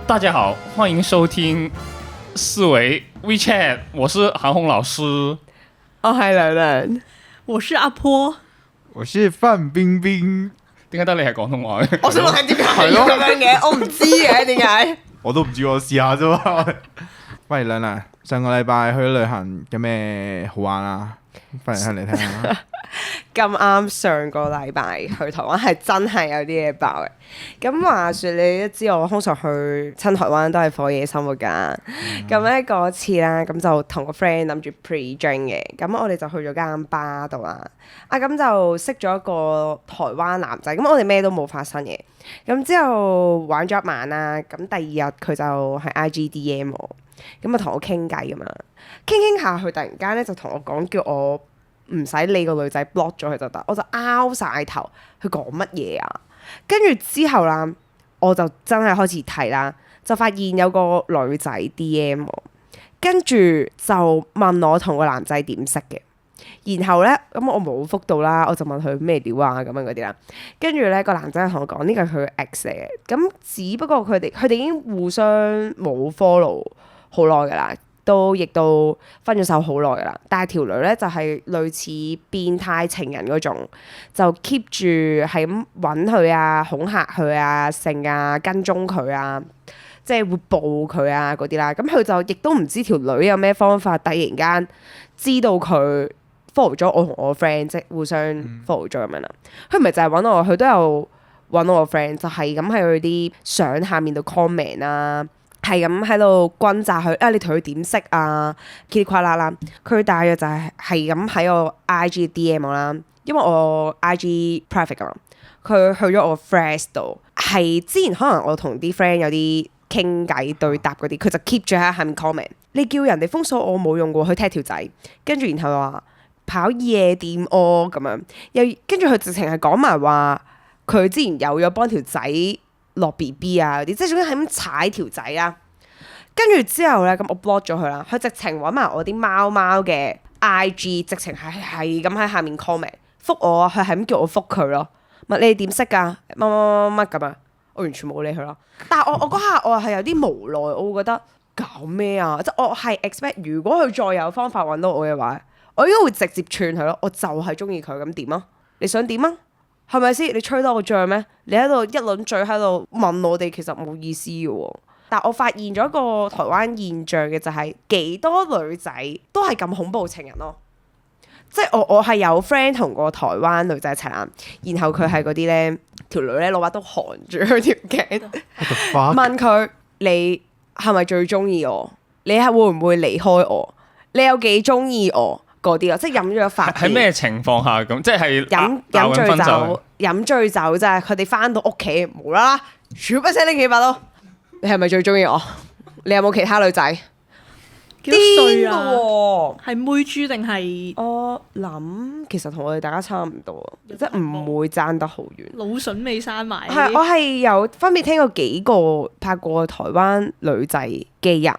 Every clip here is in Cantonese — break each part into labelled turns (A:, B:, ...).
A: 大家好，欢迎收聽思維 WeChat， 我是韓紅老師。
B: 我係娘娘，
C: 我是阿坡，
D: 我是范冰冰。
A: 點解得你係廣東話嘅？
B: 我想問係點解係咁樣嘅？我唔知嘅點解。
D: 我都唔知，我試下啫嘛。喂，娘娘，上個禮拜去咗旅行，有咩好玩啊？翻嚟聽嚟聽下。
B: 咁啱上個禮拜去台灣係真係有啲嘢爆嘅。咁話說你都知我通常去親台灣都係火野生活㗎。咁咧嗰次啦，咁就同個 friend 諗住 pre-drink 嘅。咁我哋就去咗間吧度啦。咁就識咗一個台灣男仔。咁我哋咩都冇發生嘅。咁之後玩咗一晚啦。咁第二日佢就係 IGDM 我。咁啊同我傾偈咁樣，傾下佢突然間咧就同我講叫我唔使理個女仔 block 咗佢就得，我就拗晒頭，佢講乜嘢啊？跟住之後啦，我就真係開始睇啦，就發現有個女仔 DM 我，跟住就問我同個男仔點識嘅，然後咧咁我冇覆到啦，我就問佢咩料啊咁樣嗰啲啦，跟住咧個男仔同我講呢個係佢 ex 嚟嘅，咁只不過佢哋已經互相冇 follow 好耐㗎啦。亦都分咗手好耐㗎啦，但係條女咧就係類似變態情人嗰種，就 keep 住係咁揾佢啊、恐嚇佢啊、性啊、跟蹤佢啊，即係會報佢啊嗰啲啦。咁佢就亦都唔知條女有咩方法，突然間知道佢 follow 咗我同我 friend， 即係互相 follow 咗咁樣啦。佢唔係就係揾我，佢都有揾我個 friend， 就係咁喺佢啲相下面度 comment 啦。係咁喺度轟炸佢啊！你同佢點識啊？噼里呱啦啦，佢大約就係咁喺我 IG DM 我啦，因為我 IG private 㗎嘛，佢去咗我 Threads 度，係之前可能我同啲 friend 有啲傾偈對答嗰啲，佢就 keep 住喺下面 comment。你叫人哋封鎖我冇用過，佢踢條仔，跟住然後話跑夜店咁樣，又跟住佢直情係講埋話佢之前有咗幫條仔落 BB 啊嗰啲，即係總之係咁踩條仔啦。跟住之後咧，咁我 block 咗佢啦。佢直情揾埋我啲貓貓嘅 IG，直情係咁喺下面 comment 覆我，佢係咁叫我覆佢咯。問你哋點識㗎？乜乜乜乜咁啊！我完全冇理佢咯。但係我嗰下我係有啲無奈，我會覺得搞咩啊？即係我係 expect 如果佢再有方法揾到我嘅話，我應該會直接串佢咯。我就係中意佢，咁點啊？你想點啊？係咪先？你吹多個脹咩？你喺度一輪嘴喺度問我哋，其實冇意思嘅喎。但我發現咗一個台灣現象嘅就係幾多女仔都係咁恐怖情人咯。即係我係有 friend 同個台灣女仔一齊啦，然後佢係嗰啲咧條女咧攞把刀含住佢條頸，問佢你係咪最中意我？你係會唔會離開我？你有幾中意我？嗰啲咯，即係飲咗發
A: 喺咩情況下咁？即係
B: 飲醉酒，飲醉酒啫。佢哋翻到屋企無啦啦，咻一聲拎起把刀，你係咪最中意我？你有冇其他女仔？
C: 幾多歲啊？
B: 係
C: 妹豬定係？
B: 我諗其實同我哋大家差唔多，即係唔會爭得好遠。
C: 腦筍未生埋。
B: 係我係有分別聽過幾個拍過台灣女仔嘅人，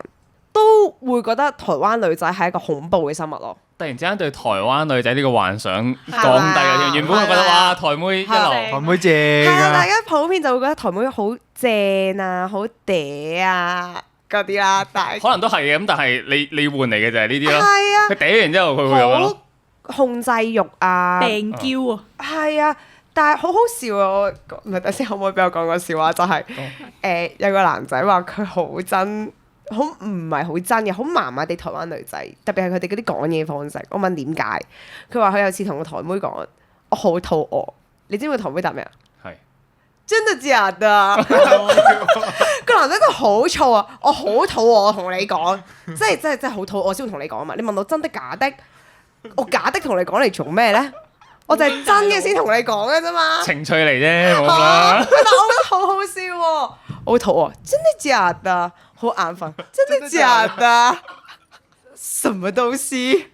B: 都會覺得台灣女仔係一個恐怖嘅生物咯。
A: 突然之間對台灣女仔呢個幻想降低咗，原本會覺得哇台妹一流，
D: 台妹正
B: 係啊，大
D: 啊！
B: 家普遍就會覺得台妹好正啊，好嗲啊嗰啲啦，但係
A: 可能都係嘅。咁但係你換嚟嘅就係呢啲咯。
B: 係啊，
A: 佢嗲完之後佢會咁樣咯。
B: 好控制欲啊，
C: 病嬌啊，
B: 係啊，但係好好笑啊！我唔係，等先可唔可以俾我講個笑話？就係有個男仔話佢好憎。好唔係好真嘅，好麻麻地台灣女仔，特別係佢哋嗰啲講嘢方式。我問點解，佢話佢有次同個台妹講，我好肚餓。你知唔知個台妹答咩啊？
A: 係
B: 真的假的？個男仔佢好燥啊！我好肚餓，我同你講，即係好肚餓，我先會同你講啊嘛。你問我真的假的，我假的同你講嚟做咩咧？我就係真嘅先同你講嘅啫嘛。
A: 情趣嚟啫，冇啦。
B: 但我覺得好好笑喎！我好肚餓，真的假的？好眼瞓，真的假的？什麼東西？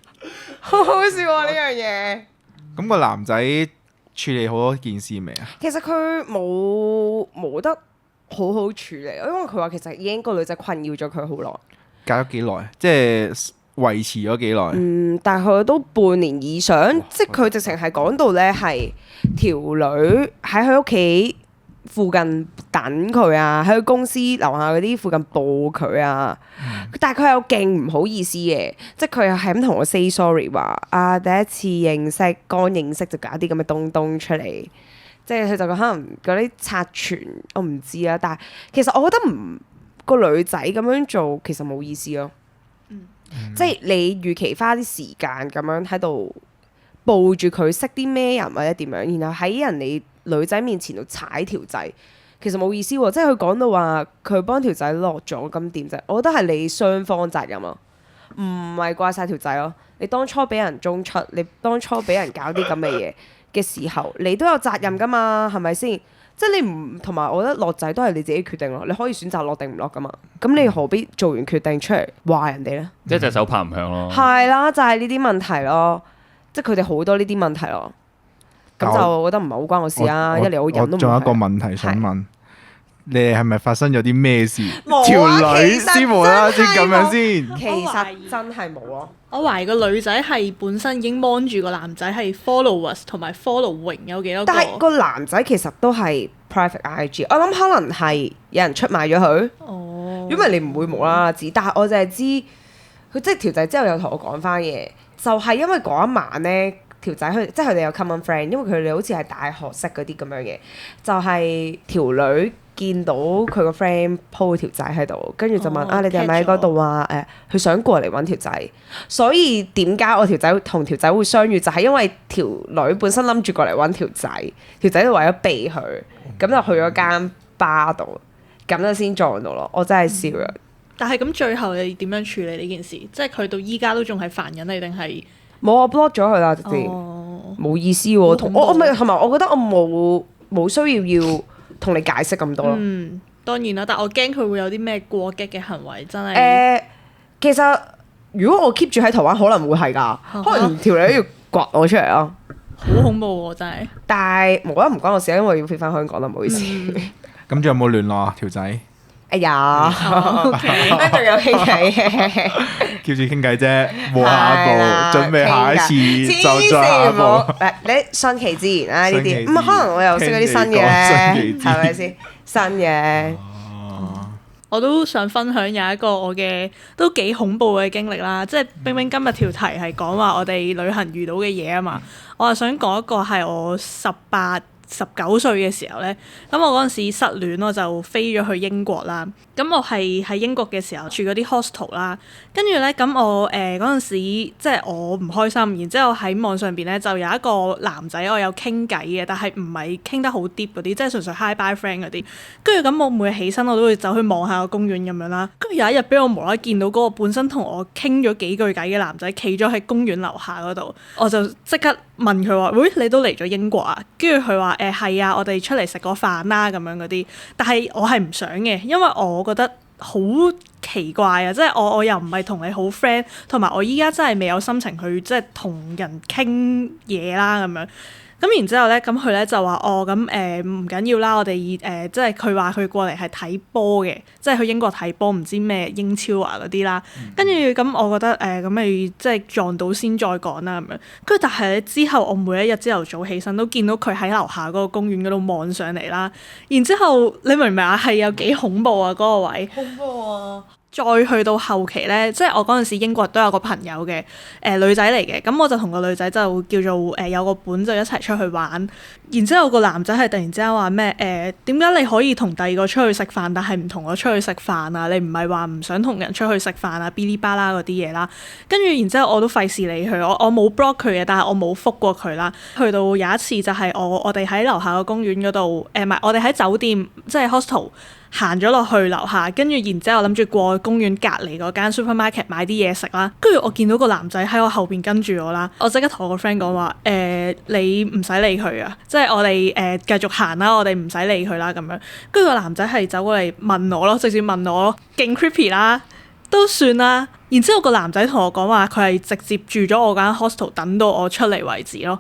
B: 好好笑啊！呢樣嘢。
D: 咁個男仔處理好多件事未啊？
B: 其實佢冇得好好處理，因為佢話其實已經個女仔困擾咗佢好耐。
D: 隔咗幾耐？即係維持咗幾耐？
B: 大概都半年以上，即係佢直情係講到咧係條女喺佢屋企附近等佢啊，喺佢公司樓下嗰啲附近報佢啊。但係佢又勁唔好意思嘅，即係佢又係咁同我 say sorry 話啊，第一次認識，剛認識就搞啲咁嘅東東出嚟。即係佢就可能嗰啲刷存，我唔知啊。但係其實我覺得個女仔咁樣做其實冇意思咯。即係你預期花啲時間咁樣喺度報住佢識啲咩人或者點樣，然後喺人哋女仔面前度踩條仔，其實冇意思喎。即係佢講到話佢幫條仔落咗咁點啫？我覺得係你雙方責任啊，唔係怪晒條仔咯。你當初俾人中出，你當初俾人搞啲咁嘅嘢嘅時候，你都有責任噶嘛，係咪先？即係你唔同埋，我覺得落仔都係你自己決定咯。你可以選擇落定唔落噶嘛。咁你何必做完決定出嚟話人哋呢？
A: 一隻手拍唔響咯。
B: 係啦，就係呢啲問題咯。即係佢哋好多呢啲問題咯。咁就我覺得唔係好關我事啊。一嚟我人都唔係。
D: 仲有一個問題想問，你哋係咪發生咗啲咩事？
B: 冇啊
D: 條女先無啦啦先咁樣先。
B: 其實真係冇咯。
C: 我懷疑個女仔係本身已經 mon 住個男仔係 followers 同埋 following 有幾多個。
B: 但係個男仔其實都係 private IG，我諗可能係有人出賣咗佢。
C: 哦，
B: 因為你唔會無啦啦知，但係我就係知佢即係條仔之後有同我講翻嘢，就係因為嗰一晚咧，條仔佢即係佢哋有 common friend，因為佢哋好似係大學識嗰啲咁樣嘅，就係條女見到佢個 friend po 條仔喺度，跟住就問啊，你哋係咪喺嗰度啊？佢想過嚟揾條仔，所以點解我條仔同條仔會相遇，就係因為條女本身諗住過嚟揾條仔，條仔就為咗避佢，咁就去咗間吧度，咁就先撞到咯。我真係笑啊！
C: 但係咁最後你點樣處理呢件事？即係佢到依家都仲係煩緊你定係？
B: 冇，我 block 咗佢啦，直接冇意思喎。同我咪同埋，我覺得我冇需要同你解釋咁多咯。
C: 當然啦，但我驚佢會有啲咩過激嘅行為，真係。
B: 其實如果我 keep 住喺台灣，可能會係㗎，可能條女要掘我出嚟咯。
C: 好恐怖喎，真係。但
B: 係冇啦，唔關我事，因為要飛翻香港啦，唔好意思。
D: 咁仲有冇聯絡啊條仔？
B: 哎呀，仲有傾偈嘅。
D: 叫住傾偈啫，冇下一步，準備下一次就再下一步。
B: 你順其自然啦呢啲，咁可能我又識嗰啲新嘅咧，係咪先？新嘅。
C: 我都想分享有一個我嘅都幾恐怖嘅經歷啦，即係冰冰今日條題係講話我哋旅行遇到嘅嘢啊嘛，我係想講一個係我19歲嘅時候呢，咁我嗰陣時失戀，我就飛咗去英國啦。咁我係喺英國嘅時候住嗰啲 hostel 啦，跟住呢，咁我嗰陣時即係我唔開心，然之後喺網上邊呢，就有一個男仔我有傾偈嘅，但係唔係傾得好 deep 嗰啲，即係純粹 hi bye friend 嗰啲。跟住咁我每日起身我都會走去望下個公園咁樣啦。跟住有一日俾我無啦啦見到嗰個本身同我傾咗幾句偈嘅男仔企咗喺公園樓下嗰度，我就即刻問佢話：喂，你都嚟咗英國啊？跟住佢話：係啊，我哋出嚟食個飯啦咁樣嗰啲。但係我係唔想嘅，因為我覺得好奇怪啊！即係我又唔係同你好 friend，同埋我依家真係未有心情去即係同人傾嘢啦咁樣。咁然之後咧，咁佢咧就話咁唔緊要啦，我哋即係佢話佢過嚟係睇波嘅，即係去英國睇波，唔知咩英超啊嗰啲啦。跟住咁，我覺得咁咪即係撞到先再講啦咁樣。跟住但係之後，我每一日朝頭早起身都見到佢喺樓下嗰個公園嗰度望上嚟啦。然之後你明唔明啊？係有幾恐怖啊嗰個位？恐怖啊！再去到後期咧，即係我嗰陣時英國都有個朋友嘅女仔嚟嘅，咁我就同個女仔就叫做有個伴就一齊出去玩。然之後個男仔係突然之間話咩點解你可以同第二個出去食飯，但係唔同我出去食飯啊？你唔係話唔想同人出去食飯啊？嗶哩吧啦嗰啲嘢啦。跟住然之後我都費事理佢，我冇 block 佢嘅，但係我冇覆過佢啦。去到有一次就係我哋喺樓下個公園嗰度唔係我哋喺酒店即係 hostel。行咗落去樓下，跟住然之後諗住過公園隔離嗰間 supermarket 買啲嘢食啦。跟住我見到個男仔喺我後邊跟住我啦，我即刻同我個 friend 講話你唔使理佢啊，即係我哋繼續行啦，我哋唔使理佢啦咁樣。跟住個男仔係走過嚟問我咯，直接問我咯，勁 creepy 啦，都算啦。然之後個男仔同我講話，佢係直接住咗我間 hostel 等到我出嚟為止咯。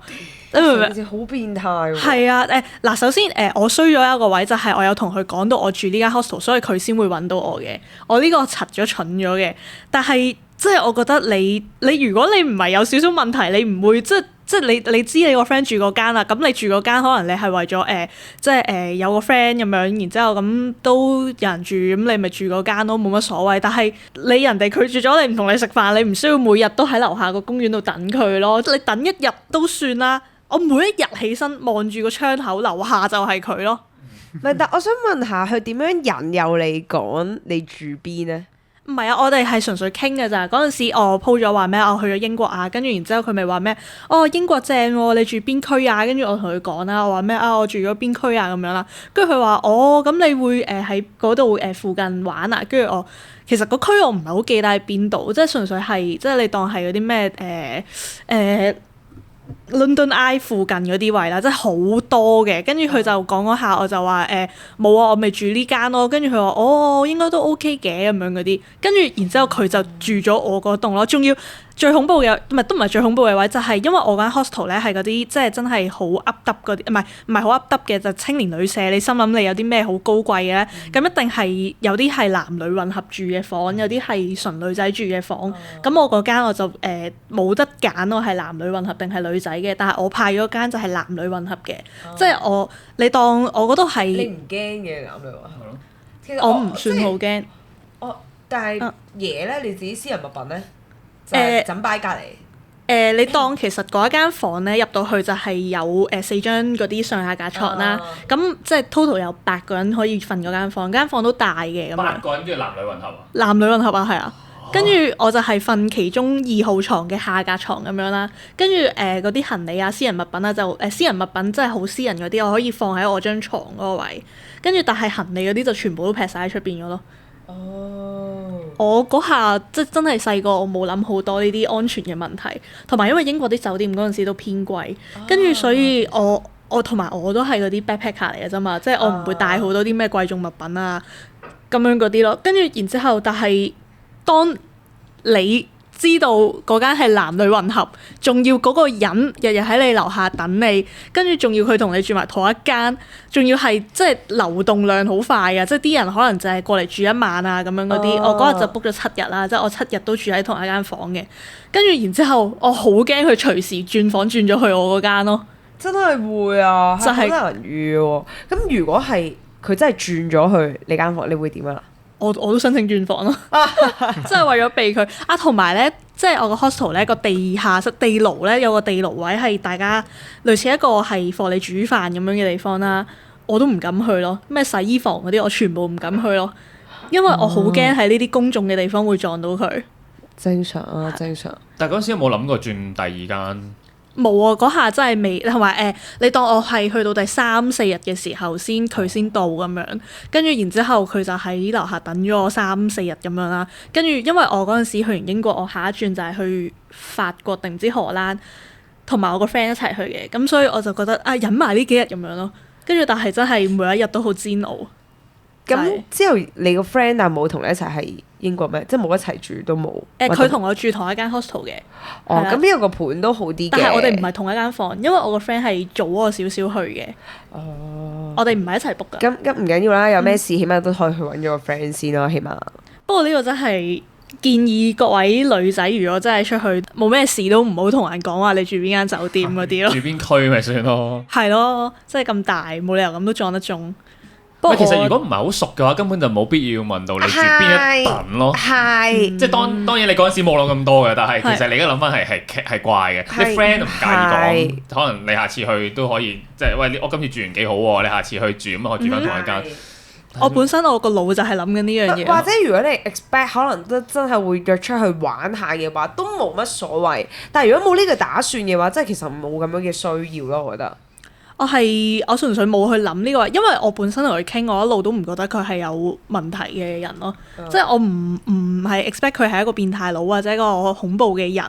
C: 你明唔明？
B: 好變態喎！
C: 係啊，嗱，首先我衰咗一個位就係我有同佢講到我住呢間 hostel，所以佢先會揾到我嘅。我呢個柒咗蠢咗嘅，但係即係我覺得你如果你唔係有少少問題，你唔會即即係你知你個 friend 住嗰間啦，咁你住嗰間可能你係為咗即係有個 friend 咁樣，然之後咁都有人住，咁你咪住嗰間都冇乜所謂。但係你人哋拒絕咗你唔同你食飯，你唔需要每日都喺樓下個公園度等佢咯。你等一日都算啦，我每一日起身望住個窗口，樓下就係佢咯。
B: 唔係，但我想問下佢點樣引誘你講你住邊呢？
C: 唔係啊，我哋係純粹傾嘅咋。嗰陣時我 po 咗話咩？我去咗英國啊，跟住然之後佢咪話咩？哦，英國正喎，你住邊區啊？跟住我同佢講啦，我話咩啊？我住咗邊區啊咁樣啦。跟住佢話哦，咁你會喺嗰度附近玩啊？跟住我其實個區我唔係好記得喺邊度，即係純粹係即係你當係嗰啲咩London Eye 附近嗰啲位啦，即係好多嘅。跟住佢就講嗰下，我就話冇啊，我咪住呢間咯。跟住佢話哦，應該都 OK 嘅咁樣嗰啲。跟住然之後佢就住咗我嗰棟咯，仲要。最恐怖嘅都唔係最恐怖嘅位，就係因為我間 hostel 咧係嗰啲即係真係好噏耷嗰啲，唔係好噏耷嘅，就青年旅舍。你心諗你有啲咩好高貴嘅咧？咁一定係有啲係男女混合住嘅房，有啲係純女仔住嘅房。咁我嗰間我就冇得揀，我係男女混合定係女仔嘅。但係我派咗間就係男女混合嘅，即係你當我嗰度係
B: 你唔驚嘅男女混合咯？其實
C: 我唔算好驚。
B: 但係嘢咧，你自己私人物品咧？枕擺隔離。
C: 你當其實嗰一間房咧入到去就係有4張嗰啲上下格床啦，咁即係 total 有8個人可以瞓嗰間房，間房都大嘅咁樣。
A: 8個人叫男女混合啊？
C: 男女混合啊，係啊。跟住我就係瞓其中2號床嘅下格床咁樣啦。跟住嗰啲行李啊、私人物品啊，就私人物品真係好私人嗰啲，我可以放喺我張床嗰個位。跟住但係行李嗰啲就全部都劈晒喺出邊咗咯。我嗰下即係真係細個，我冇諗好多呢啲安全嘅問題，同埋因為英國啲酒店嗰陣時都偏貴，跟住所以我同埋我都係嗰啲 backpacker 嚟嘅啫嘛，即係我唔會帶好多啲咩貴重物品啊咁樣嗰啲咯。跟住然之後，但係當你知道嗰間係男女混合，仲要嗰個人日日喺你樓下等你，跟住仲要佢同你住埋同一間，仲要係即係流動量好快啊！即係啲人可能就係過嚟住一晚啊咁樣嗰啲。我嗰日就 book 咗7日啦，即係我7日都住喺同一間房嘅。跟住然之後，我好驚佢隨時轉房轉咗去我嗰間咯。
B: 真係會啊，
C: 就係
B: 好難預喎。咁如果係佢真係轉咗去你間房，你會點啊？
C: 我都申請轉房咯，即係為咗避佢啊！同埋咧，即係我個 hostel 咧個地下室地牢咧有個地牢位係大家類似一個係幫你煮飯咁樣嘅地方啦，我都唔敢去咯。咩洗衣房嗰啲我全部唔敢去咯，因為我好驚喺呢啲公眾嘅地方會撞到佢。
B: 正常啊，正常。
A: 但係嗰陣時有冇諗過轉第二間？
C: 冇啊！嗰下真係未，同埋你當我係去到第3、4日嘅時候佢先到咁樣，跟住然之後佢就喺樓下等咗我3、4日咁樣啦。跟住因為我嗰陣時去完英國，我下一轉就係去法國定唔知荷蘭，同埋我個 friend 一齊去嘅，咁所以我就覺得忍埋呢幾日咁樣咯。跟住但係真係每一日都好煎熬。
B: 咁之後你個 friend 但係冇同你一齊喺英國咩？即係冇一齊住都冇。
C: 佢同我住同一間 hostel 嘅。
B: 哦，咁呢個個盤都好啲嘅。
C: 但係我哋唔係同一間房，因為我個 friend 係早我少少去嘅。哦。我哋唔係一齊 book 㗎。
B: 咁唔緊要啦，有咩事起碼都可以去揾咗個 friend 先啦，起碼。
C: 不過呢個真係建議各位女仔，如果真係出去冇咩事都唔好同人講話你住邊間酒店嗰啲咯。
A: 住邊區咪算咯。
C: 係咯，即係咁大，冇理由咁都撞得中。
A: 其實如果唔係好熟嘅話，根本就冇必要問到你住邊一等咯。
B: 係，
A: 即係當然你嗰陣時冇諗咁多嘅，但係其實你而家諗翻係怪嘅。你 friend 都唔介意講，可能你下次去都可以，即係喂，我今次住完幾好喎，你下次去住咁可以住翻同一間。
C: 我本身我個腦就係諗緊呢樣嘢。
B: 或者如果你 expect 可能都真係會約出去玩下嘅話，都冇乜所謂。但係如果冇呢個打算嘅話，即係其實冇咁樣嘅需要咯，我覺得。
C: 我純粹冇去諗呢個，因為我本身同佢傾，我一路都唔覺得佢係有問題嘅人咯。即係我唔係 expect 佢係一個變態佬或者一個恐怖嘅人，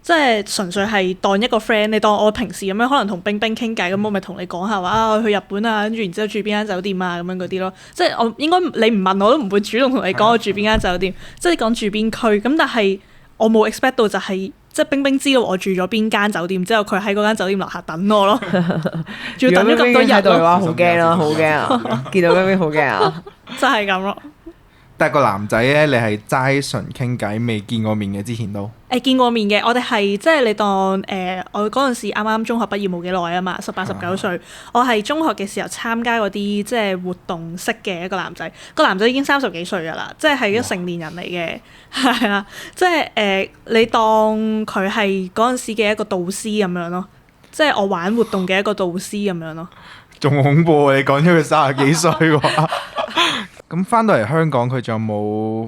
C: 即係純粹係當一個 friend。你當我平時咁樣可能同冰冰傾偈咁，我咪同你講下話我去日本啊，跟住然之後住邊間酒店啊咁樣嗰啲咯。即係我應該你唔問我都唔會主動同你講我住邊間酒店，即係講住邊區。咁但係我冇 expect 到就係。即係冰冰知道我住咗邊間酒店之後，佢喺嗰間酒店樓下等我咯，仲要等咗咁多日
B: 咯。好驚咯，好驚啊！見到冰冰好驚啊！
C: 就係咁咯。
D: 但係個男仔咧，你係齋純傾偈，未見過面嘅之前都。
C: 見過面嘅，我哋係即係你當我嗰陣時啱啱中學畢業冇幾耐啊嘛，18、19歲，我係中學嘅時候參加嗰啲即係活動識嘅一個男仔，個男仔已經30幾歲㗎啦，即係一個成年人嚟嘅，係啦，即係你當佢係嗰陣時嘅一個導師咁樣咯，即係我玩活動嘅一個導師咁樣咯。
D: 仲恐怖啊！你講咗佢30幾歲喎。咁翻到嚟香港，佢仲有冇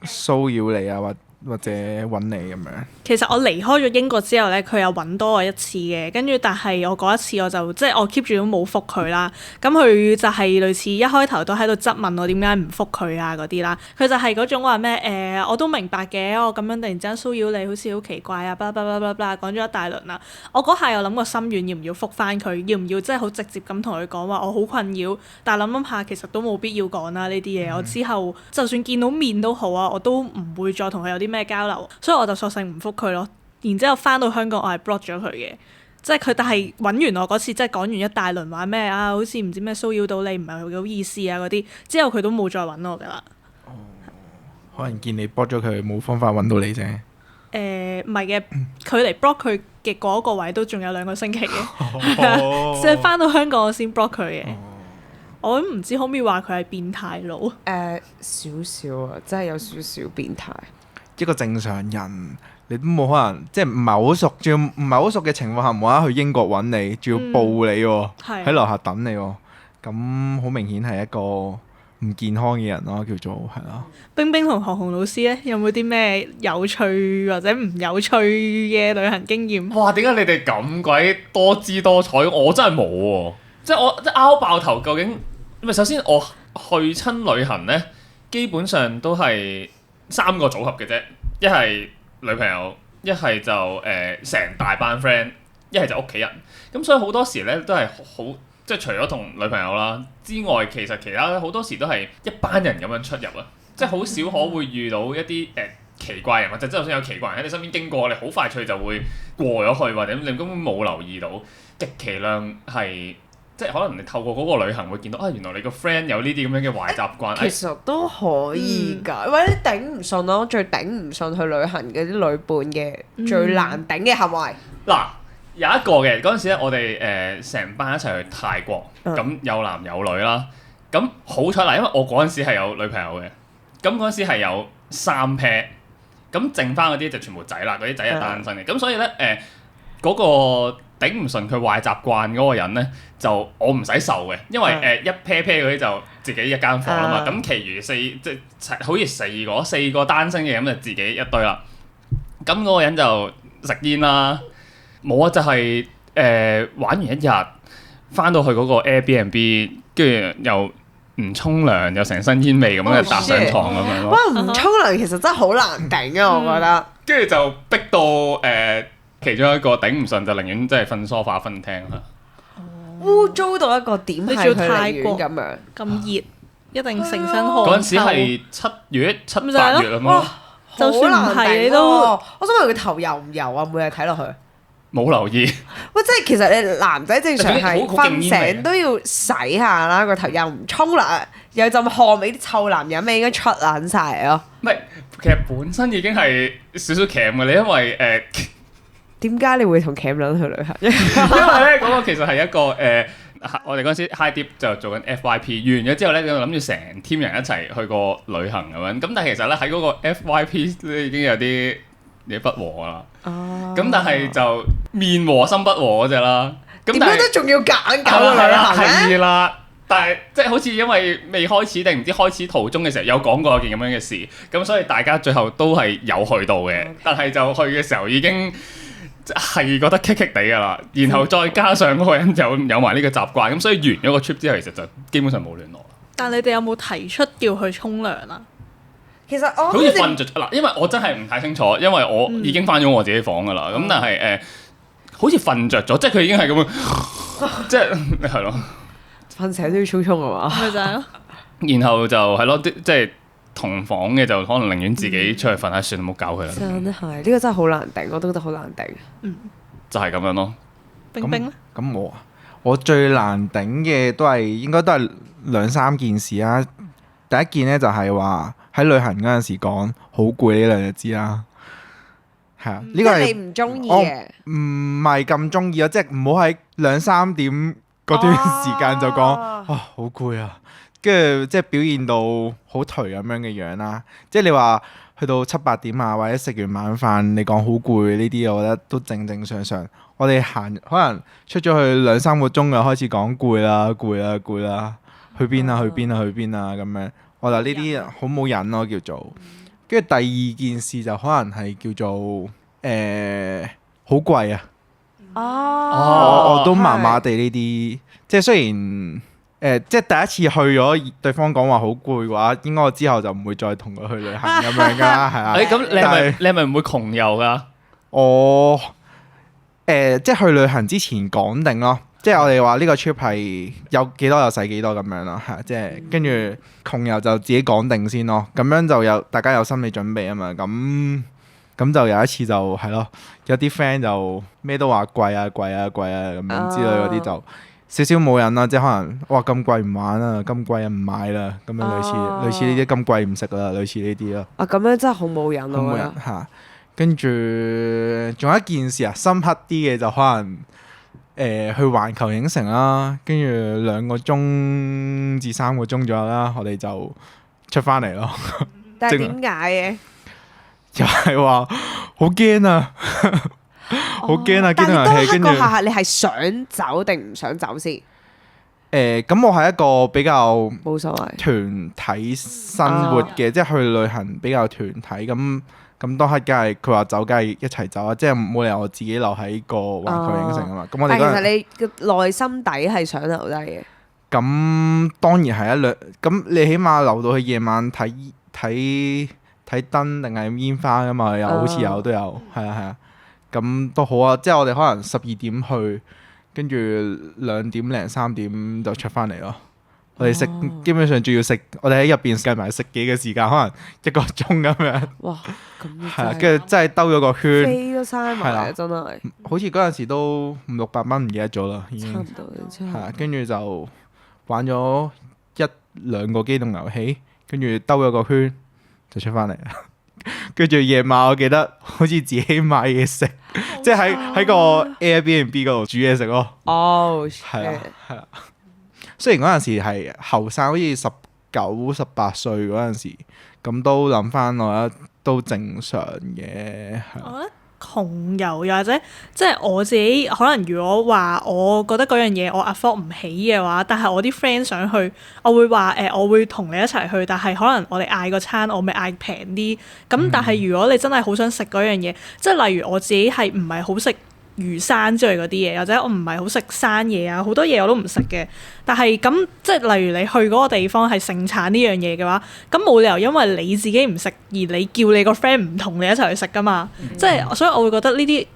D: 騷擾你啊？或者揾你咁樣？
C: 其實我離開咗英國之後咧，佢有揾多我一次嘅，跟住但係我嗰一次我就即係我 keep 住都冇覆佢啦。咁佢就係類似一開頭都喺度質問我點解唔覆佢啊嗰啲啦。佢就係嗰種話咩我都明白嘅，我咁樣突然之間騷擾你好似好奇怪啊，巴拉巴拉巴拉巴拉講咗一大輪啦。我嗰下又諗過心軟，要唔要覆翻佢？要唔要即係好直接咁同佢講話我好困擾？但係諗下其實都冇必要講啦呢啲嘢。我之後就算見到面都好啊，我都唔會再同佢有啲咩交流，所以我就索性唔覆佢咯。然之後翻到香港，我係 block 咗佢嘅，即係佢。但係揾完我嗰次，即係講完一大輪話咩啊，好似唔知咩騷擾到你，唔係好意思啊嗰啲。之後佢都冇再揾我噶啦。
D: 可能見你 block 咗佢，冇方法揾到你啫。
C: 唔係嘅，距離 block 佢嘅嗰個位都仲有2個星期嘅，即係翻到香港我先 block 佢嘅。我都唔知可唔可以話佢係變態佬。
B: 少少啊，真係有少少變態。
D: 一個正常人，你都冇可能，即係唔係好熟，仲要唔係好熟嘅情況下，冇啦啦去英國揾你，仲要報你喎，喺樓下等你喎，咁好明顯係一個唔健康嘅人咯，叫做係咯。
C: 冰冰同何鴻老師咧，有冇啲咩有趣或者唔有趣嘅旅行經驗？
A: 哇！點解你哋咁鬼多姿多彩？我真係冇喎，即係我即係拗爆頭。究竟咪首先我去親旅行咧，基本上都係3個組合嘅啫，一係女朋友，一係就成大班 friend，一係就屋企人。咁所以好多時咧都係好，即係除咗同女朋友啦之外，其實其他好多時都係一班人咁樣出入啊，即係好少可會遇到一啲奇怪人，或者就算有奇怪人喺你身邊經過，你好快脆就會過咗去，或者你根本冇留意到，極其量係。即係可能你透過嗰個旅行會見到原來你個 friend 有呢啲咁樣嘅壞習慣。
B: 其實都可以㗎，或者頂唔順咯，最頂唔順去旅行嘅啲旅伴嘅最難頂嘅行為。
A: 嗱，有一個嘅嗰陣時咧，我哋成班一齊去泰國，咁有男有女啦。咁好彩嗱，因為我嗰陣時係有女朋友嘅，咁嗰陣時係有3 pair，咁剩翻嗰啲就全部仔啦，嗰啲仔係單身嘅。咁所以咧嗰個頂唔順佢壞習慣嗰個人咧，就我唔使受嘅，因為一 pair pair 嗰啲就自己一間房啊嘛，咁其餘即係好似4個單身嘅咁就自己一堆啦。咁嗰個人就食煙啦，冇啊，就係玩完一日，翻到去嗰個 Airbnb，跟住又唔沖涼，又成身煙味咁樣就搭上床咁樣咯。
B: 哇！唔沖涼其實真係好難頂啊，我覺得。
A: 跟住就逼到其中一個頂唔順，就寧願即係瞓梳化瞓廳啦。
B: 污糟到一個點係佢寧願咁樣。
C: 咁熱，一定成身汗。
A: 嗰陣時係7月、7、8月啊嘛。
C: 就算唔係你都，
B: 我想問佢頭油唔油啊？每日睇落去。
A: 冇留意。
B: 喂，即係其實你男仔正常係瞓醒都要洗下啦，個頭又唔沖涼，有陣汗味，啲臭男人味應該出撚晒咯。
A: 唔係，其實本身已經係少少鉗嘅你，因為
B: 點解你會同 Cam 撚去旅行？
A: 因為咧嗰個其實係一個我哋嗰陣時 high dip 就做緊 FYP，完咗之後咧就諗住成 team 人一齊去個旅行咁樣。咁但係其實咧喺嗰個 FYP 都已經有啲嘢不和啦。咁但係就面和心不和嗰隻啦。點
B: 解都仲要揀搞個旅行咧？
A: 係啦。但係即係好似因為未開始定唔知開始途中嘅時候有講過一件咁樣嘅事，咁所以大家最後都係有去到嘅。但係就去嘅時候已經係覺得棘棘地㗎啦，然後再加上嗰個人就有埋呢個習慣，咁所以完咗個 trip 之後，其實就基本上冇聯絡。
C: 但你哋有冇提出叫佢沖涼啊？
B: 其實我
A: 好似瞓着嗱，因為我真係唔太清楚，因為我已經翻咗我自己房㗎啦。咁但係好似瞓着咗，即係佢已經係咁樣，即係係咯。
B: 瞓醒都要沖沖啊嘛，
C: 咪就係咯。
A: 然後就係咯，即係同房嘅就可能寧願自己出去瞓下算，唔好搞佢啦。
B: 真係呢個真係好難頂，我都覺得好難頂。
A: 就係咁樣咯。
C: 冰冰咧？
D: 咁我最難頂嘅應該都係2、3件事啦。第一件咧就係話喺旅行嗰陣時講好攰呢兩隻字啦。係啊，呢個係
B: 你唔中意嘅，
D: 唔係咁中意咯，即係唔好喺2-3點嗰段時間就講好攰啊，跟住即係表現到好頹咁樣嘅樣啦。即係你話去到7-8點啊，或者食完晚飯你講好攰呢啲，我覺得都正正常常。我哋行可能出咗去2-3個鐘就開始講攰啦，攰啦，攰啦，去邊啊，去邊啊，去邊啊咁樣。我就呢啲好冇癮咯，叫做。跟住第二件事就可能係叫做好貴啊。我都麻麻地呢啲，即係雖然即係第一次去咗，對方講話好攰嘅話，應該我之後就唔會再同佢去旅行咁樣㗎，係啊。
A: 咁你係咪唔會窮遊㗎？
D: 我即係去旅行之前講定咯，即係我哋話呢個 trip 係有幾多就使幾多咁樣咯，係即係跟住窮遊就自己講定先咯，咁樣就大家有心理準備啊嘛，咁就有一次就係咯，有啲 friend 就咩都話貴啊貴啊貴啊咁樣之類嗰啲就少少冇癮啦，即係可能哇咁貴唔玩啦，咁貴啊唔買啦，咁樣類似呢啲咁貴唔食啦，類似呢啲咯。
B: 咁樣真係好冇癮咯，
D: 好冇癮嚇。跟住仲有一件事啊，深刻啲嘅就可能去環球影城啦，跟住2個鐘至3個鐘左右啦，我哋就出翻嚟咯。
B: 但係點解嘅？
D: 就係話好驚啊，好驚啊！
B: 但係當
D: 跟住
B: 刻嗰下你係想走定唔想走先？
D: 咁我係一個比較
B: 冇所謂
D: 團體生活嘅，即係去旅行比較團體咁當刻梗係佢話走，梗係一齊走啊！即係冇理由我自己留喺個環球影城啊嘛。咁我哋
B: 但其實你嘅內心底係想留低嘅。
D: 咁當然係咁你起碼留到去夜晚睇燈定係煙花噶嘛？又好似都有，係啊。咁都好啊！即係我哋可能12點去，跟住2點零3點就出翻嚟咯。我哋食基本上仲要食，我哋喺入邊計埋食幾嘅時間，可能1個鐘咁樣。
B: 哇！咁
D: 係啊，跟住真係兜咗個圈，
B: 飛都嘥埋啊！真係。
D: 好似嗰陣時都500-600蚊，唔記得咗啦，已經。
B: 差唔多。
D: 係啊，跟住就玩咗1-2個機動遊戲，跟住兜咗個圈就出翻嚟啦。跟住夜晚我記得好似自己買嘢食，即係喺個 Airbnb 嗰度煮嘢食咯。係啊。雖然嗰陣時係後生，好似19-18歲嗰陣時，咁都諗翻我覺得都正常嘅。
C: 我覺得窮遊又或者即係我自己可能如果話我覺得嗰樣嘢我 afford 唔起嘅話，但係我啲 friend 想去，我會話我會同你一齊去，但係可能我哋嗌個餐我咪嗌平啲。咁但係如果你真係好想食嗰樣嘢，即係例如我自己係唔係好食魚生之類嗰啲嘢，或者我唔係好食生嘢啊，好多嘢我都唔食嘅。但係咁即係例如你去嗰個地方係盛產呢樣嘢嘅話，咁冇理由因為你自己唔食而你叫你個 friend 唔同你一齊去食噶嘛。即係所以我會覺得呢啲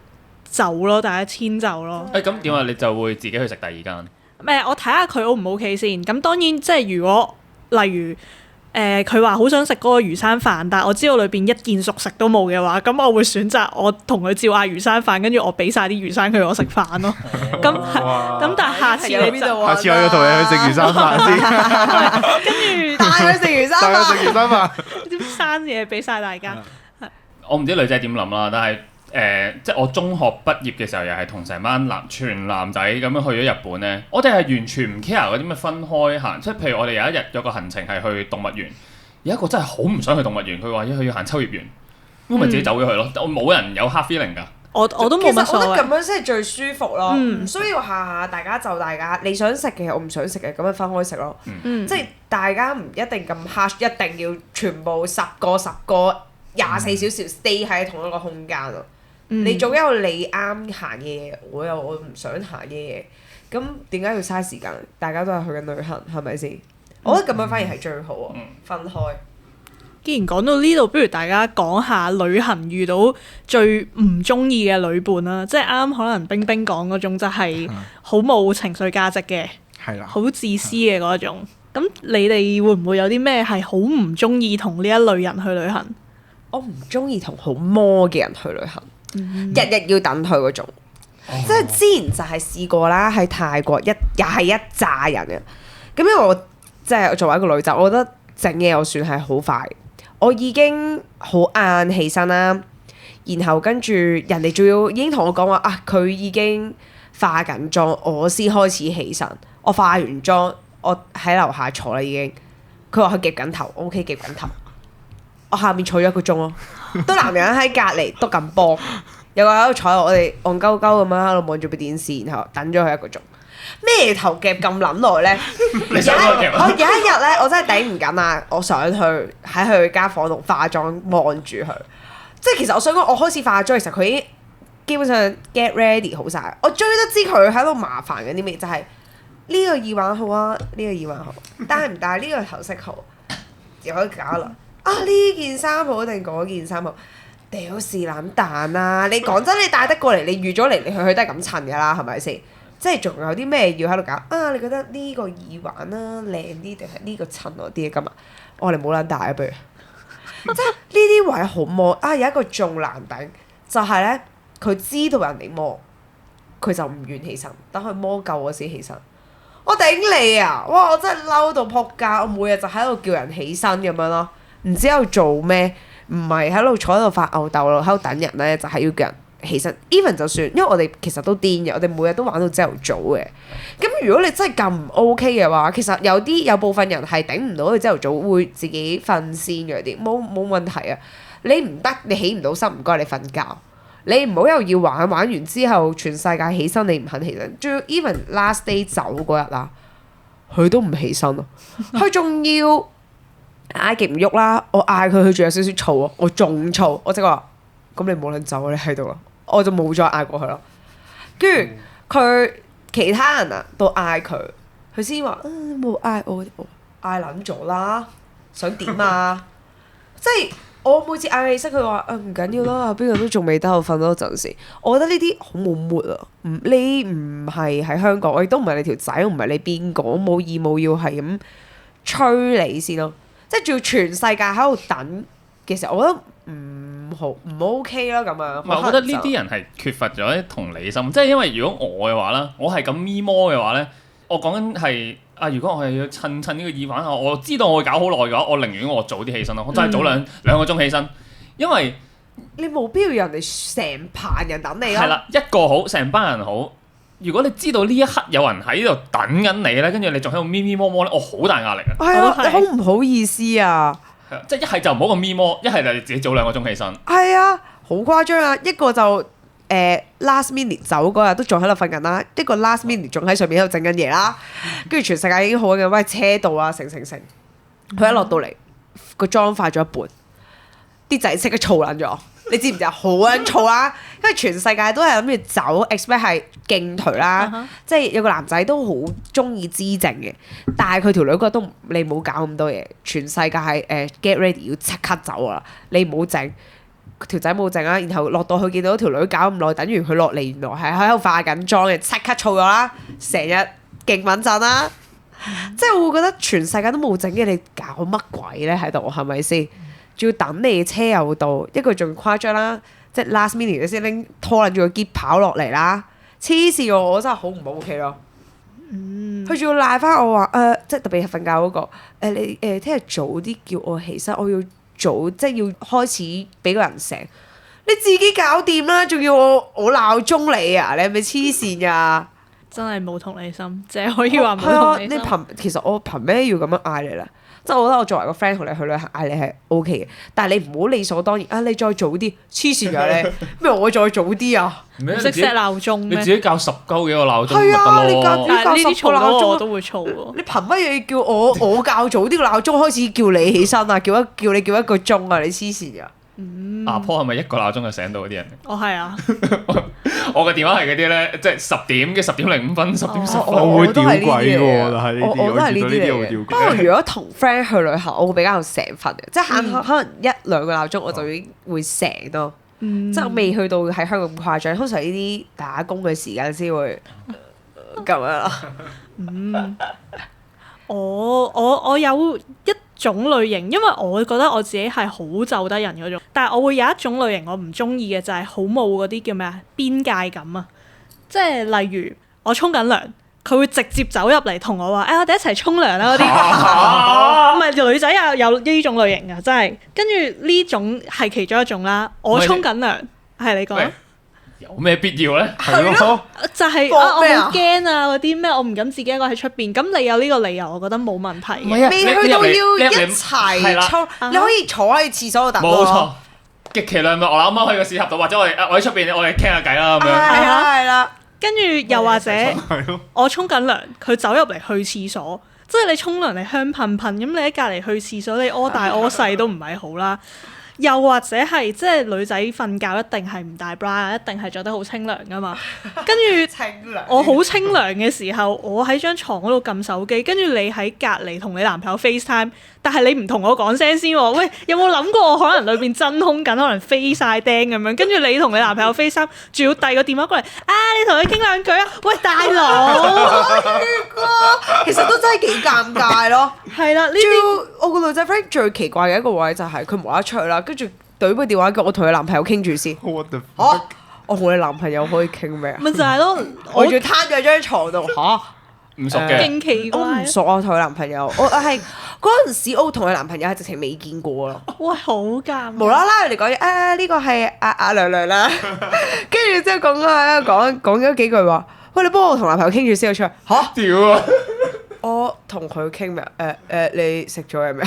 C: 走咯，大家遷就咯。
A: 咁點啊？你就會自己去食第二間？
C: 我睇下佢 O 唔 OK 先。咁當然即係如果例如佢話好想食嗰個魚生飯，但係我知道裏邊一件熟食都冇嘅話，咁我會選擇我同佢照嗌魚生飯，跟住我俾晒啲魚生佢，我食飯咯。咁但係下次你
D: 下次我要同你去食魚生飯先，
C: 跟住
B: 帶佢食魚生飯，
D: 食魚生飯，
C: 啲生嘢俾晒大家。
A: 我唔知女仔點諗啦，但係即係我中學畢業嘅時候，又係同成班全男仔咁樣去咗日本咧。我哋係完全唔 care 嗰啲咩分開行，即係譬如我哋有一日有個行程係去動物園，有一個真係好唔想去動物園，佢話要行秋葉原，咁咪自己走咗去咯。我冇人有 hard feeling 㗎。
C: 我都冇乜所謂。
B: 其實我覺得咁樣先係最舒服咯，唔需要下下大家就大家你想食嘅，我唔想食嘅，咁樣分開食咯。即係大家唔一定咁 hard，一定要全部10個24小時 stay 喺同一個空間咯。你總有你啱行嘅嘢，我有我唔想行嘅嘢，咁點解要嘥時間？大家都係去緊旅行，係咪先？我覺得咁樣反而係最好啊，分開。
C: 既然講到呢度，不如大家講下旅行遇到最唔中意嘅旅伴啦，即係啱可能冰冰講嗰種就係好冇情緒價值嘅，好自私嘅嗰種。咁你哋會唔會有啲咩係好唔中意同呢一類人去旅行？
B: 我唔中意同好魔嘅人去旅行。日日要等佢嗰種，即係之前就係試過啦，喺泰國又係一紮人嘅，咁因為我即係作為一個女仔，我覺得整嘢我算係好快，我已經好晏起身啦，然後跟住人哋仲要已經同我講話啊，佢已經化緊妝，我先開始起身。我化完妝，我喺樓下坐啦已經。佢話佢夾緊頭，OK 夾緊頭。我下面坐咗1個鐘咯，都男人喺隔離篤緊波，有個喺度坐，我哋戇鳩鳩咁樣喺度望住部電視，然後等咗佢1個鐘。咩頭夾咁撚耐咧？
A: 你想我夾？
B: 我有一日咧，我真係頂唔緊啊！我上去喺佢間房度化妝，望住佢。即係其實我想講，我開始化妝嘅時候，佢已經基本上 get ready 好晒。我追得知佢喺度麻煩緊啲咩，就係呢個耳環好啊，呢個耳環好，戴唔戴呢個頭飾好，又可以搞啦。啊呢件衫好定嗰件衫好？屌是撚蛋啦！你講真，你帶得過嚟，你預咗嚟嚟去去都係咁襯㗎啦，係咪先？即係仲有啲咩要喺度搞啊？你覺得呢個耳環啦靚啲定係呢個襯我啲咁啊？我哋冇撚戴啊，不如即係呢啲位好摸啊！有一個仲難頂，就係咧佢知道人哋摸，佢就唔願起身，等佢摸夠我先起身。我頂你啊！哇！我真係嬲到仆街，我每日就喺度叫人起身咁樣咯，唔知喺度做咩，唔係喺度坐喺度發吽竇咯，喺度等人咧，就係要叫人起身。even 就算，因為我哋其實都癲嘅，我哋每日都玩到朝頭早嘅。咁如果你真係咁唔 OK 嘅話，其實有部分人係頂唔到佢朝頭早會自己瞓先嘅啲，冇問題啊。你唔得，你起唔到身，唔該你瞓覺。你唔好又要玩完之後全世界起身，你唔肯起身。仲要 even last day 走嗰日啦，佢都唔起身咯，佢仲要嗌極唔喐啦。我嗌佢，佢仲有少少燥啊，我仲燥，我即係話咁你冇撚走啊，你喺度啦，我就冇再嗌過佢咯。跟住佢其他人啊都嗌佢，佢先話冇嗌我嗌撚咗啦，想點啊？即係。我每次嗌佢起身，佢話唔緊要啦，邊個都仲未得，我瞓多陣時。我覺得呢啲好冇 mood 啊！你唔係喺香港，我亦都唔係你條仔，我唔係你邊個，我冇義務要係咁催你先咯。即係仲要全世界喺度等嘅時候，我覺得唔 OK 啦咁樣。
A: 唔係，我覺得呢啲人係缺乏咗同理心，即係因為如果我嘅話啦，我係咁咪摸嘅話咧，我講緊係。如果我係要襯呢個耳環，我知道我會搞好耐嘅話，我寧願我早啲起身咯。我真係早兩個鐘起身，因為
B: 你冇必要人哋成棚人等你咯。
A: 係啦，一個好，成班人好。如果你知道呢一刻有人喺度等緊你咧，跟住你仲喺度咪咪摸摸咧，我好大壓力啊！
B: 係啊，你好唔好意思啊？
A: 係啊，即係一係就唔好咁咪摸，一係就你自己早2個鐘起身。
B: 係啊，好誇張啊！一個就last minute 走嗰日都仲喺度瞓緊啦，一個 last minute 仲喺上面喺度整緊嘢啦，跟住全世界已經好緊，喂車到啊，成，佢一落到嚟個妝化咗一半，啲仔即刻嘈撚咗，你知唔知啊？好撚嘈啦，因為全世界都係諗住走 expect 係勁頹啦，即係有個男仔都好中意知靜嘅，但係佢條女覺得都你唔好搞咁多嘢，全世界係get ready 要即刻走啊，你唔好整。條仔冇整啦，然後落到去見到條女搞咁耐，等完佢落嚟，原來係喺度化緊妝嘅，即刻燥咗啦，成日勁穩陣啦，即係我會覺得全世界都冇整嘅，你搞乜鬼咧喺度係咪先？仲要等你車又到，一個仲誇張啦，即係 last minute 你先拎拖撚住個篋跑落嚟啦，黐線喎！我真係好唔 OK 咯。佢仲要賴翻我話即係特別係瞓覺嗰個你聽日早啲叫我起身，我要。早即係要開始俾個人醒，你自己搞掂啦，仲要我鬧鐘你啊？你係咪黐線㗎？
C: 真係冇同理心，淨係可以話冇同理心。
B: 其實我憑咩要咁樣嗌你咧？即係我覺得我作為個 friend 同你去旅行嗌你係 OK 嘅，但係你唔好理所當然啊！你再早啲，黐線㗎你咩？我再早啲啊？
C: 唔識 set 鬧鐘咩？
A: 你自己校10鳩幾個鬧鐘
B: 係啊，你校
C: 呢啲嘈鬧鐘我都會嘈喎。
B: 你憑乜嘢叫我校早啲個鬧鐘開始叫你起身啊？叫你叫1個鐘啊？你黐線㗎！
A: 阿婆係咪1個鬧鐘就醒到嗰啲人？
C: 我係啊，
A: 我嘅電話係嗰啲咧，即係10點嘅10:05、10:10分。
D: 我會吊詭喎，但係呢啲
B: 我都係呢啲
D: 會吊詭。
B: 不過如果同 friend 去旅行，我會比較醒瞓嘅，即係可能1-2個鬧鐘我就已經會醒咯。即係我未去到喺香港咁誇張，通常呢啲打工嘅時間先會咁樣啦。
C: 我有一種類型，因為我覺得我自己係好就得人嗰種，但係我會有一種類型我唔中意嘅，就係好冇嗰啲叫咩啊邊界感啊，即係例如我沖緊涼，佢會直接走入嚟同我話：我哋一齊沖涼啦嗰啲。唔係女仔有呢種類型嘅，真係。跟住呢種係其中一種啦。我沖緊涼，係你講。
A: 有咩必要咧？
D: 係咯，
C: 就係我好驚啊！嗰啲咩我唔敢自己一個喺出邊。咁你有呢個理由，我覺得冇問題。
B: 未去到要一齊沖，你可以坐喺廁所度等。
A: 冇錯，極其量咪我啱啱喺個屎盒度，或者我喺出邊，我哋傾下偈啦咁樣。
B: 係啦。
C: 跟住又或者我沖緊涼，佢走入嚟去廁所，即係你沖涼你香噴噴，咁你喺隔離去廁所，你屙大屙細都唔係好啦。又或者係即係女仔瞓覺一定係唔帶 bra， 一定係着得好清涼噶嘛。跟住我好清涼嘅時候，我喺張床嗰度撳手機，跟住你喺隔離同你男朋友 FaceTime， 但係你唔同我講聲先喎。喂，有冇諗過我可能裏邊真空緊，可能飛晒釘咁樣？跟住你同你男朋友 FaceTime， 仲要遞個電話過嚟，你同佢傾兩句啊！喂，大佬，
B: 其實都真係幾尷尬咯。
C: 係啦，呢
B: 啲我個女仔 friend 最奇怪嘅一個位就係佢冇得出去啦，跟住對部電話叫我同佢男朋友傾住先。
D: What the fuck？
B: 我同你男朋友可以傾咩啊？
C: 咪就係咯，
B: 我仲攤咗喺張床度嚇。
A: 唔熟嘅，
C: 勁奇怪。
B: 我唔熟啊，同佢男朋友，我係嗰陣時我同佢男朋友係直情未見過咯。
C: 哇，好尷尬！
B: 無啦啦，佢哋講嘢呢個係阿娘娘啦，跟住之後講咗幾句話。喂，你幫我同男朋友傾住先，我出去嚇。
A: 屌啊！
B: 我同佢傾咩？你食咗嘢未？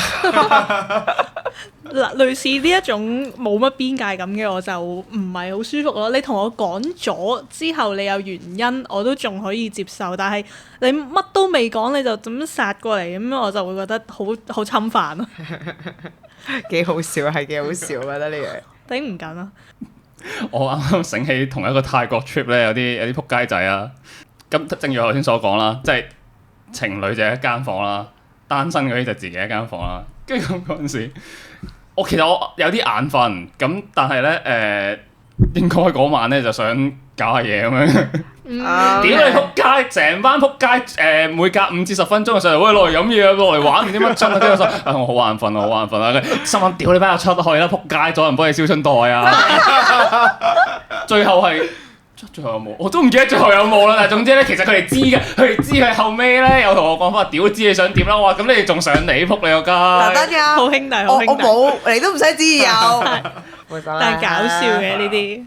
C: 嗱，類似呢一種冇乜邊界感嘅，我就唔係好舒服咯。你同我講咗之後，你有原因，我都仲可以接受。但係你乜都未講，你就咁殺過嚟，咁我就會覺得好侵犯咯。
B: 幾好笑，係幾好笑，我覺得呢樣
C: 頂唔緊啊！
A: 我啱啱醒起同一個泰國 trip 咧，有啲撲街仔啊。咁正如我頭先所講啦，即係情侶就一間房啦，單身嗰啲就自己一間房啦。跟住嗰陣時，其實我有啲眼瞓，咁但係咧應該嗰晚咧就想搞下嘢咁樣。屌你撲街！成班撲街每隔5至10分鐘就上嚟，喂，落嚟飲嘢啊，落嚟玩唔知乜春啊，跟住我好眼瞓啊，好眼瞓啊，心諗屌你班又出去啦，撲街咗人幫你燒春袋啊！最後有冇？我都唔記得最後有冇啦。但係總之咧，其實佢哋知嘅，佢後尾咧有同我講翻，屌知你想點啦。我話咁你哋仲上嚟撲你個街？
C: 好兄弟，好兄弟。
B: 我冇，你都唔使知有。
C: 但係搞笑嘅呢啲。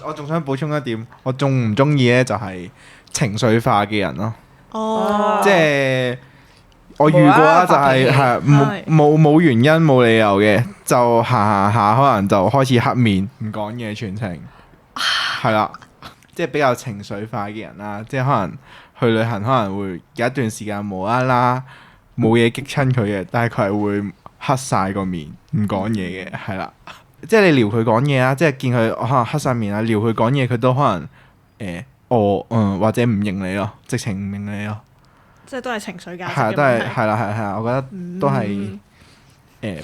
D: 我仲想補充一點，我中唔中意咧就係情緒化嘅人咯。
C: 哦。
D: 即係我遇過啦，就係冇原因冇理由嘅，就行下可能就開始黑面唔講嘢全程。係啦。即係比較情緒化嘅人啦，即係可能去旅行可能會有一段時間無啦啦冇嘢激親佢嘅，但係佢係會黑晒個面唔講嘢嘅，係啦。即係你撩佢講嘢啊，即係見佢可能黑晒面啊，撩佢講嘢佢都可能或者唔認你咯，直情唔認你咯。即
C: 係都係情緒價值嘅問題。
D: 係啊，都係係啦，我覺得都係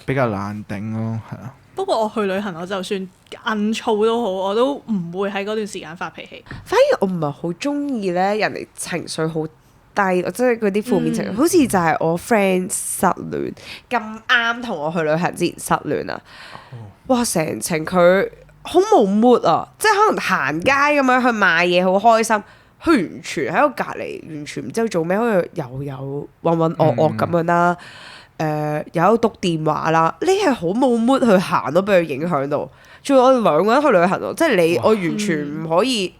D: 比較難頂咯，係啊。
C: 不過我去旅行，我就算硬燥都好，我都唔會喺嗰段時間發脾氣。
B: 反而我唔係好中意咧，人哋情緒好低，即係嗰啲負面情緒，好似就係我 friend 失戀咁啱同我去旅行之前失戀啊！哇，成程佢好冇 mood 啊，即係可能行街咁樣去買嘢好開心，佢完全喺我隔離，完全唔知道做咩，好似有渾渾噩噩咁樣啦。有讀電話啦，你係好冇 mood 去行都俾佢影響到。仲有我哋兩個人去旅行咯，即係我完全唔可以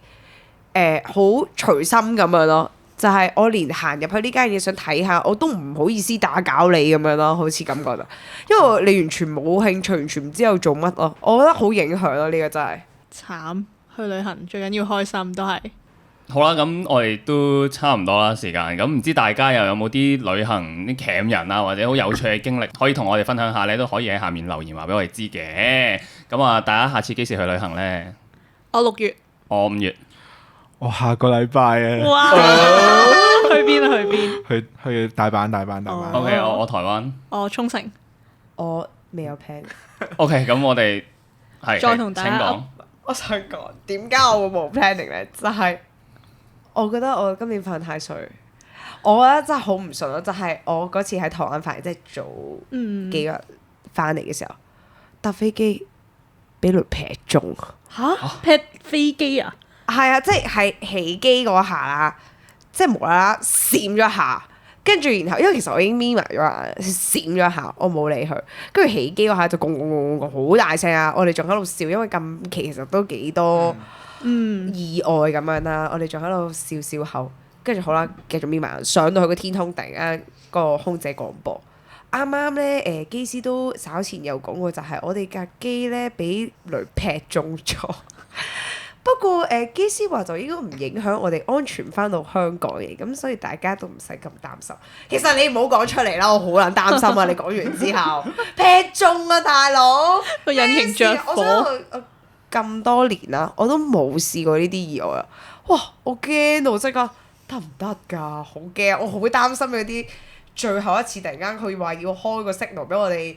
B: 好隨心咁樣咯。就係我連行入去呢間嘢想睇下，我都唔好意思打攪你咁樣咯，好似咁覺得。因為你完全冇興趣，完全唔知道做乜咯。我覺得好影響咯，呢個真係
C: 慘。去旅行最緊要開心都係。
A: 好啦，咁我哋都差唔多啦時間，咁唔知大家又有冇啲旅行啲僾人啊，或者好有趣嘅經歷，可以同我哋分享下咧，都可以喺下面留言話俾我哋知嘅。咁啊，大家下次幾時去旅行呢？
C: 我6月。
A: 我5月。
D: 我下個禮拜啊！
C: 哇！去邊啊？去邊？
D: 去大阪。
A: OK， 我台灣。
C: 我沖繩。
B: 我未有 plan。
A: OK，咁我哋係
C: 再同大家。
A: 請講。
B: 我想講點解我會冇 planning 咧？就係我覺得我今年犯太歲，我覺得真係好唔順咯。就係我嗰次喺台灣翻嚟，即係早幾日翻嚟嘅時候，搭飛機俾雷劈中。
C: 嚇！劈飛機啊？
B: 係啊，即係起機嗰下啦，即係無啦啦閃咗一下，跟住然後因為其實我已經眯埋咗眼，閃咗一下，我冇理佢，跟住起機嗰下就咣咣咣咣好大聲啊！我哋仲喺度笑，因為近期其實都幾多意外咁樣啦，我哋仲喺度笑笑口，跟住好啦，繼續眯埋眼，上到去個天空，突然間個空姐廣播。啱啱咧機師都稍前有講過，就係我哋架機咧俾雷劈中咗。不過機師話就應該唔影響我哋安全翻到香港嘅，咁所以大家都唔使咁擔心。其實你唔好講出嚟啦，我好撚擔心啊！你講完之後劈中啊，大佬
C: 個引擎着火。
B: 我咁多年啦，我都冇試過呢啲意外啊！哇，我驚到即刻得唔得㗎？好驚！我好擔心嗰啲。最後一次突然間佢話要開個 signal 俾我哋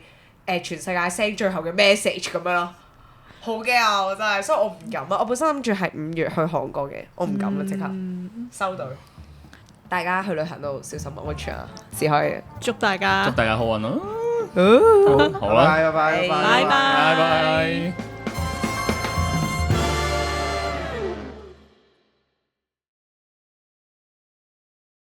B: 全世界 send 最後嘅 message 咁樣咯，好驚啊！我真係，所以我唔敢啊！我本身諗住係5月去韓國嘅，我唔敢啊！即刻收到，大家去旅行都小心安全啊！只可以
C: 祝大家
A: 好運咯！
B: 好
A: 好啦，
D: 拜拜。
C: 拜拜。
A: 拜拜。